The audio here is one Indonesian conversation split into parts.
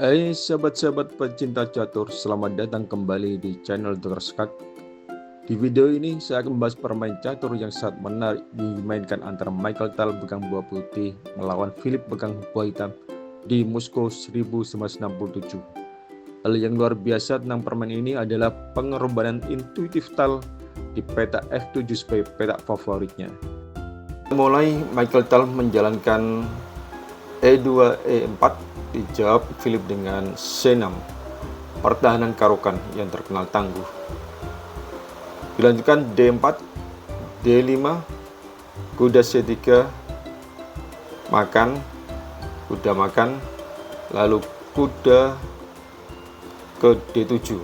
Hai sahabat-sahabat pecinta catur, selamat datang kembali di channel Dr. Skak. Di video ini saya akan membahas permain catur yang sangat menarik dimainkan antara Michael Tal pegang buah putih melawan Philip pegang buah hitam di Moskow 1967. Hal yang luar biasa tentang permain ini adalah pengorbanan intuitif Tal di peta F7 sebagai peta favoritnya. Mulai Michael Tal menjalankan E2 E4, dijawab Philip dengan C6, pertahanan karokan yang terkenal tangguh. Dilanjutkan D4, D5, kuda C3 makan, kuda makan, lalu kuda ke D7.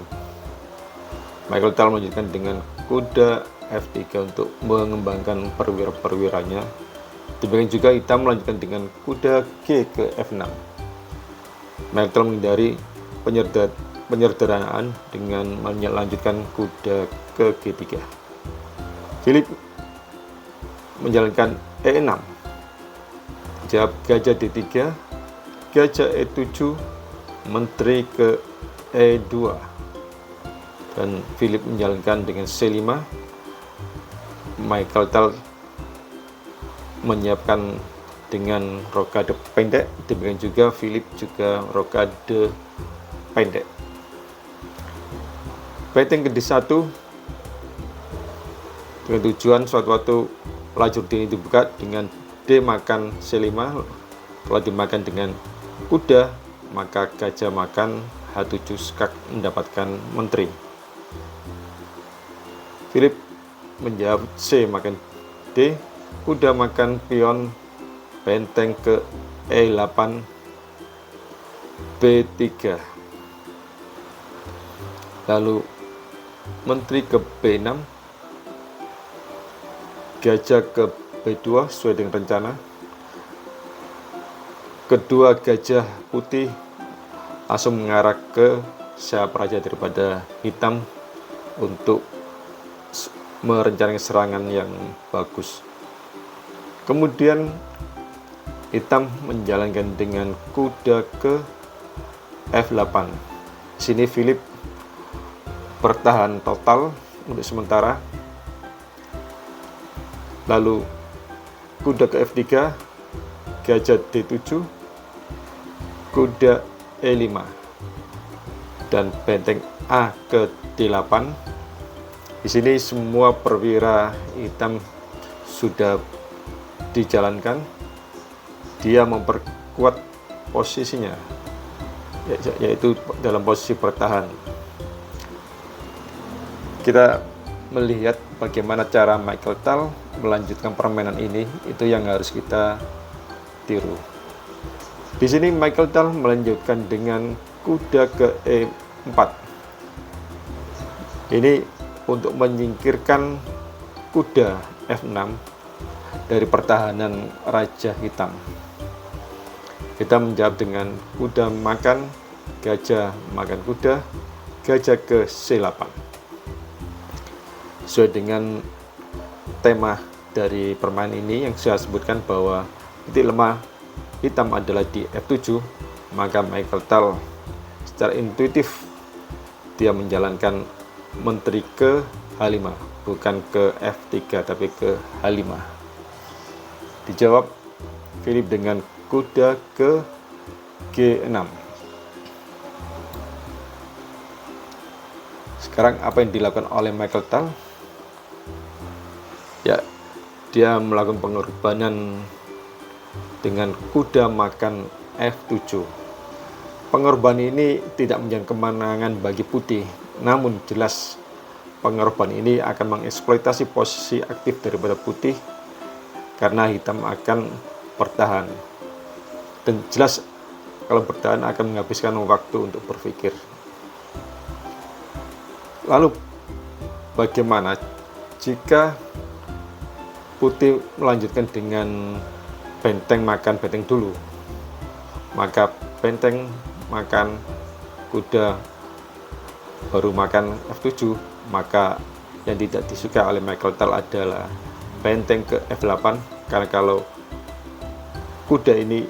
Michael Tal melanjutkan dengan kuda F3 untuk mengembangkan perwira-perwiranya. Demikian juga hitam melanjutkan dengan kuda G ke F6. Michael Tal menghindari penyederhanaan dengan melanjutkan kuda ke G3. Philip menjalankan E6, jawab gajah D3, gajah E7, menteri ke E2, dan Philip menjalankan dengan C5. Michael Tal menyiapkan dengan rokade pendek, demikian juga Philip juga rokade pendek. Benteng ke D1 dengan tujuan suatu waktu lajur D dibuka dengan D makan C5, kalau dimakan dengan kuda maka gajah makan H7 skak mendapatkan menteri. Philip menjawab C makan D, kuda makan pion, benteng ke E8, B3, lalu menteri ke B6, gajah ke B2 sesuai dengan rencana. Kedua gajah putih langsung mengarah ke sayap raja daripada hitam untuk merencanakan serangan yang bagus. Kemudian hitam menjalankan dengan kuda ke F8. Sini Philip bertahan total untuk sementara. Lalu kuda ke F3, gajah D7, kuda E5, dan benteng A ke D8. Di sini semua perwira hitam sudah dijalankan. Dia memperkuat posisinya, yaitu dalam posisi bertahan. Kita melihat bagaimana cara Michael Tal melanjutkan permainan ini, itu yang harus kita tiru. Di sini Michael Tal melanjutkan dengan kuda ke E4. Ini untuk menyingkirkan kuda F6 dari pertahanan raja hitam. Kita menjawab dengan kuda makan, gajah makan kuda, gajah ke C8. Sesuai dengan tema dari permainan ini yang saya sebutkan bahwa titik lemah hitam adalah di F7, maka Michael Tal secara intuitif dia menjalankan menteri ke H5, bukan ke F3 tapi ke H5. Dijawab Philip dengan kuda ke G6. Sekarang apa yang dilakukan oleh Michael Tal? Ya, dia melakukan pengorbanan dengan kuda makan F7. Pengorbanan ini tidak menjadi kemenangan bagi putih, namun jelas pengorbanan ini akan mengeksploitasi posisi aktif daripada putih karena hitam akan bertahan. Dan jelas kalau bertahan akan menghabiskan waktu untuk berpikir. Lalu bagaimana jika putih melanjutkan dengan benteng makan benteng dulu? Maka benteng makan kuda baru makan F7, maka yang tidak disukai oleh Michael Tal adalah benteng ke F8, karena kalau kuda ini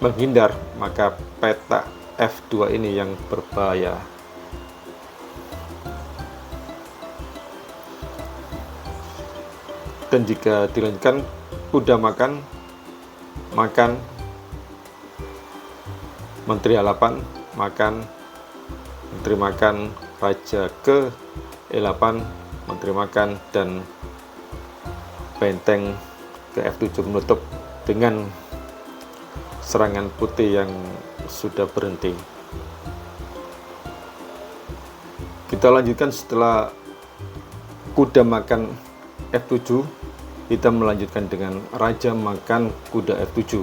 menghindar, maka peta F2 ini yang berbahaya. Dan jika dilanjutkan, kuda makan, menteri H8 makan, menteri makan, raja ke E8, menteri makan, dan benteng ke F7 menutup dengan serangan putih yang sudah berhenti. Kita lanjutkan setelah kuda makan F7, kita melanjutkan dengan raja makan kuda F7,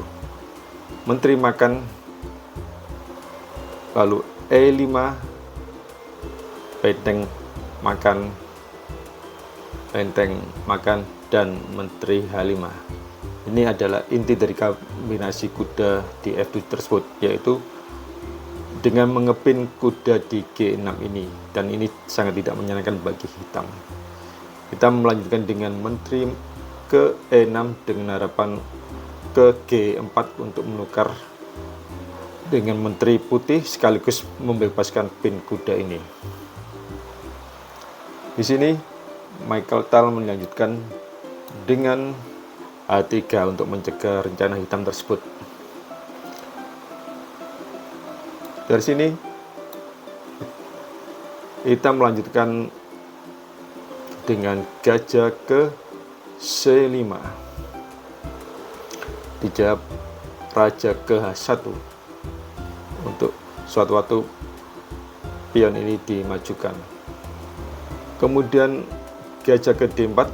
menteri makan, lalu E5, benteng makan, dan menteri H5. Ini adalah inti dari kombinasi kuda di F7 tersebut, yaitu dengan mengepin kuda di G6 ini, dan ini sangat tidak menyenangkan bagi hitam. Kita melanjutkan dengan menteri ke E6 dengan harapan ke G4 untuk menukar dengan menteri putih sekaligus membebaskan pin kuda ini. Di sini Michael Tal melanjutkan dengan H3 untuk mencegah rencana hitam tersebut. Dari sini hitam melanjutkan dengan gajah ke C5, dijawab raja ke H1 untuk suatu waktu pion ini dimajukan. Kemudian gajah ke D4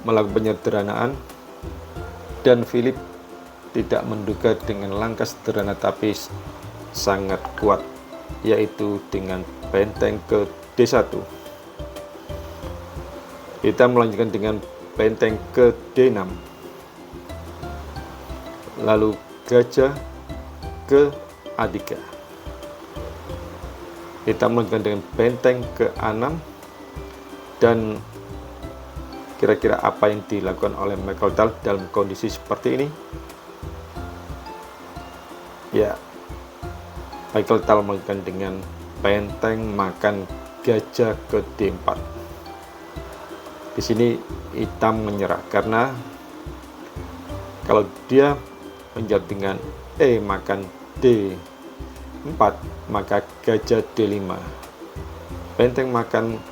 melakukan penyederhanaan, dan Philip tidak menduga dengan langkah sederhana tapi sangat kuat, yaitu dengan benteng ke D1. Kita melanjutkan dengan benteng ke D6, lalu gajah ke A3. Kita melanjutkan dengan benteng ke A6, dan kira-kira apa yang dilakukan oleh Michael Tal dalam kondisi seperti ini? Ya, Michael Tal melanjutkan dengan benteng makan gajah ke D4. Di sini hitam menyerah karena kalau dia menjawab dengan E makan D4, maka gajah D5, benteng makan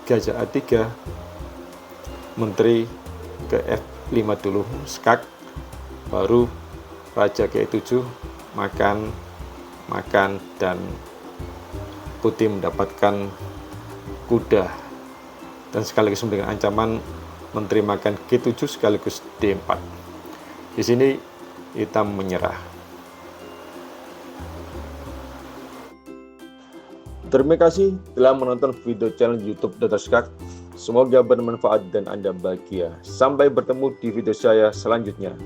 gajah A3, menteri ke F5 dulu, skak, baru raja ke E7, makan, dan putih mendapatkan kuda, dan sekaligus memberikan ancaman menteri makan G7 sekaligus D4. Di sini hitam menyerah. Terima kasih telah menonton video channel YouTube Dr. Skak. Semoga bermanfaat dan Anda bahagia. Sampai bertemu di video saya selanjutnya.